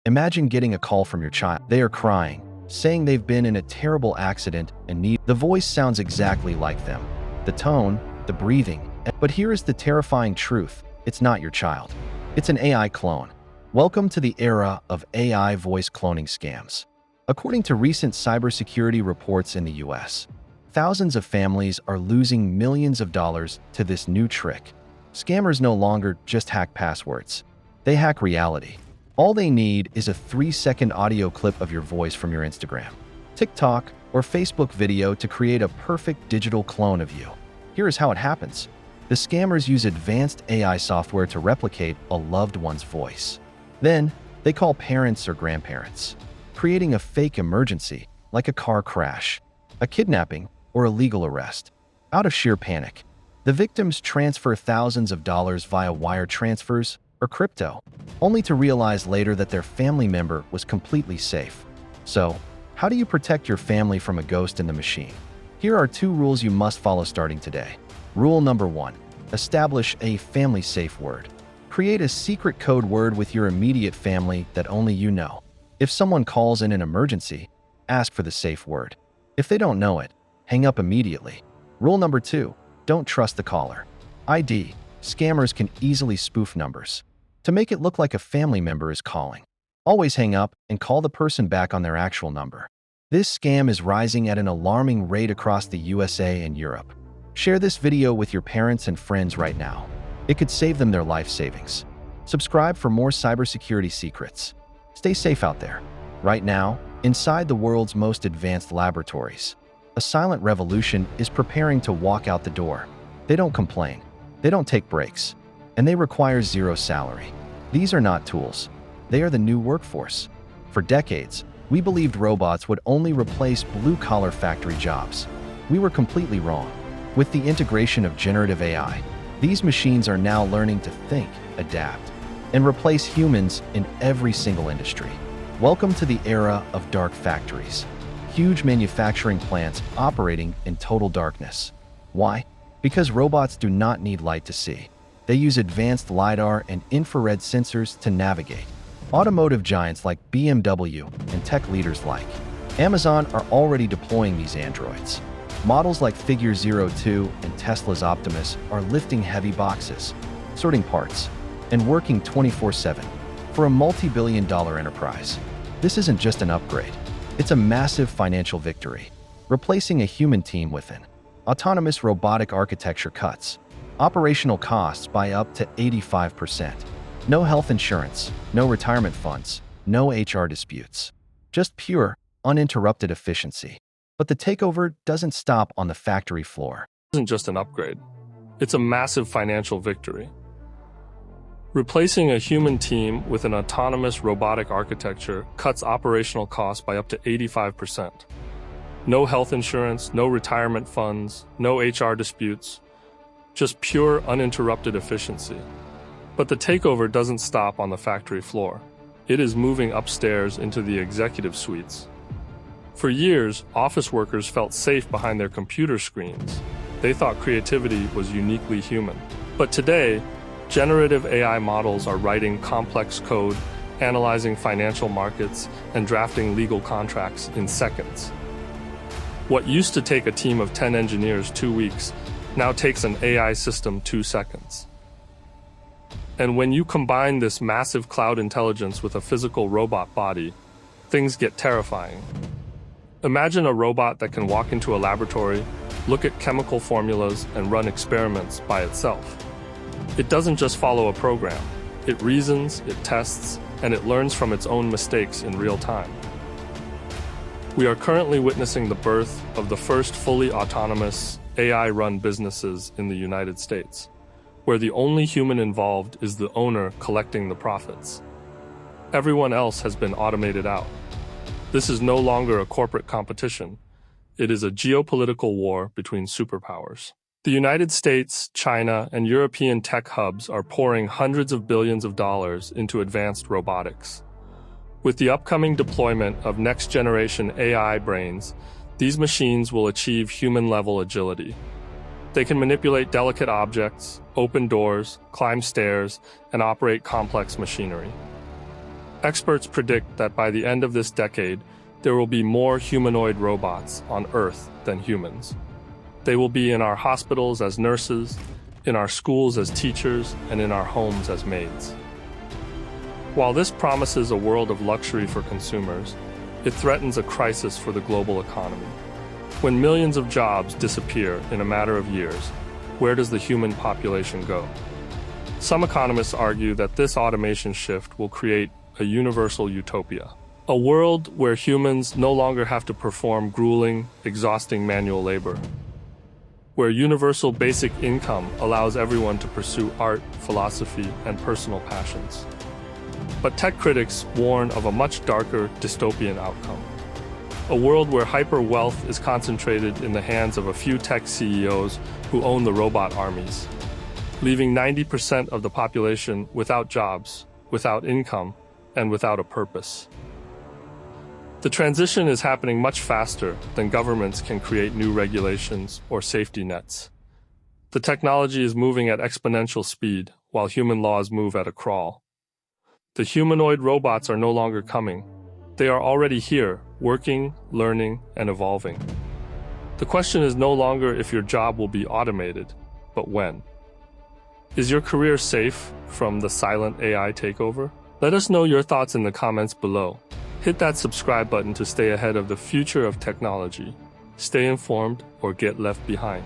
Imagine getting a call from your child. They are crying, saying they've been in a terrible accident and need. The voice sounds exactly like them. The tone, the breathing. But here is the terrifying truth. It's not your child. It's an AI clone. Welcome to the era of AI voice cloning scams. According to recent cybersecurity reports in the US, thousands of families are losing millions of dollars to this new trick. Scammers no longer just hack passwords. They hack reality. All they need is a 3-second audio clip of your voice from your Instagram, TikTok, or Facebook video to create a perfect digital clone of you. Here is how it happens. The scammers use advanced AI software to replicate a loved one's voice. Then, they call parents or grandparents, creating a fake emergency, like a car crash, a kidnapping, or a legal arrest. Out of sheer panic, the victims transfer thousands of dollars via wire transfers or crypto, only to realize later that their family member was completely safe. So, how do you protect your family from a ghost in the machine? Here are 2 rules you must follow starting today. Rule number 1. Establish a family-safe word. Create a secret code word with your immediate family that only you know. If someone calls in an emergency, ask for the safe word. If they don't know it, hang up immediately. Rule number 2. Don't trust the caller. ID. Scammers can easily spoof numbers to make it look like a family member is calling. Always hang up and call the person back on their actual number. This scam is rising at an alarming rate across the USA and Europe. Share this video with your parents and friends right now. It could save them their life savings. Subscribe for more cybersecurity secrets. Stay safe out there. Right now, inside the world's most advanced laboratories, a silent revolution is preparing to walk out the door. They don't complain. They don't take breaks. And they require zero salary. These are not tools. They are the new workforce. For decades, we believed robots would only replace blue-collar factory jobs. We were completely wrong. With the integration of generative AI, these machines are now learning to think, adapt, and replace humans in every single industry. Welcome to the era of dark factories. Huge manufacturing plants operating in total darkness. Why? Because robots do not need light to see. They use advanced LiDAR and infrared sensors to navigate. Automotive giants like BMW and tech leaders like Amazon are already deploying these androids. Models like Figure 02 and Tesla's Optimus are lifting heavy boxes, sorting parts, and working 24/7 for a multi-billion-dollar enterprise. This isn't just an upgrade. It's a massive financial victory. Replacing a human team with an autonomous robotic architecture cuts operational costs by up to 85%. No health insurance, no retirement funds, no HR disputes. Just pure, uninterrupted efficiency. But the takeover doesn't stop on the factory floor. It isn't just an upgrade. It's a massive financial victory. Replacing a human team with an autonomous robotic architecture cuts operational costs by up to 85%. No health insurance, no retirement funds, no HR disputes. Just pure, uninterrupted efficiency. But the takeover doesn't stop on the factory floor. It is moving upstairs into the executive suites. For years, office workers felt safe behind their computer screens. They thought creativity was uniquely human. But today, generative AI models are writing complex code, analyzing financial markets, and drafting legal contracts in seconds. What used to take a team of 10 engineers 2 weeks now takes an AI system 2 seconds. And when you combine this massive cloud intelligence with a physical robot body, things get terrifying. Imagine a robot that can walk into a laboratory, look at chemical formulas, and run experiments by itself. It doesn't just follow a program. It reasons, it tests, and it learns from its own mistakes in real time. We are currently witnessing the birth of the first fully autonomous, AI-run businesses in the United States, where the only human involved is the owner collecting the profits. Everyone else has been automated out. This is no longer a corporate competition. It is a geopolitical war between superpowers. The United States, China, and European tech hubs are pouring hundreds of billions of dollars into advanced robotics. With the upcoming deployment of next-generation AI brains, these machines will achieve human-level agility. They can manipulate delicate objects, open doors, climb stairs, and operate complex machinery. Experts predict that by the end of this decade, there will be more humanoid robots on Earth than humans. They will be in our hospitals as nurses, in our schools as teachers, and in our homes as maids. While this promises a world of luxury for consumers, it threatens a crisis for the global economy. When millions of jobs disappear in a matter of years, where does the human population go? Some economists argue that this automation shift will create a universal utopia, a world where humans no longer have to perform grueling, exhausting manual labor, where universal basic income allows everyone to pursue art, philosophy, and personal passions. But tech critics warn of a much darker, dystopian outcome. A world where hyper-wealth is concentrated in the hands of a few tech CEOs who own the robot armies, leaving 90% of the population without jobs, without income, and without a purpose. The transition is happening much faster than governments can create new regulations or safety nets. The technology is moving at exponential speed, while human laws move at a crawl. The humanoid robots are no longer coming. They are already here, working, learning, and evolving. The question is no longer if your job will be automated, but when. Is your career safe from the silent AI takeover? Let us know your thoughts in the comments below. Hit that subscribe button to stay ahead of the future of technology. Stay informed or get left behind.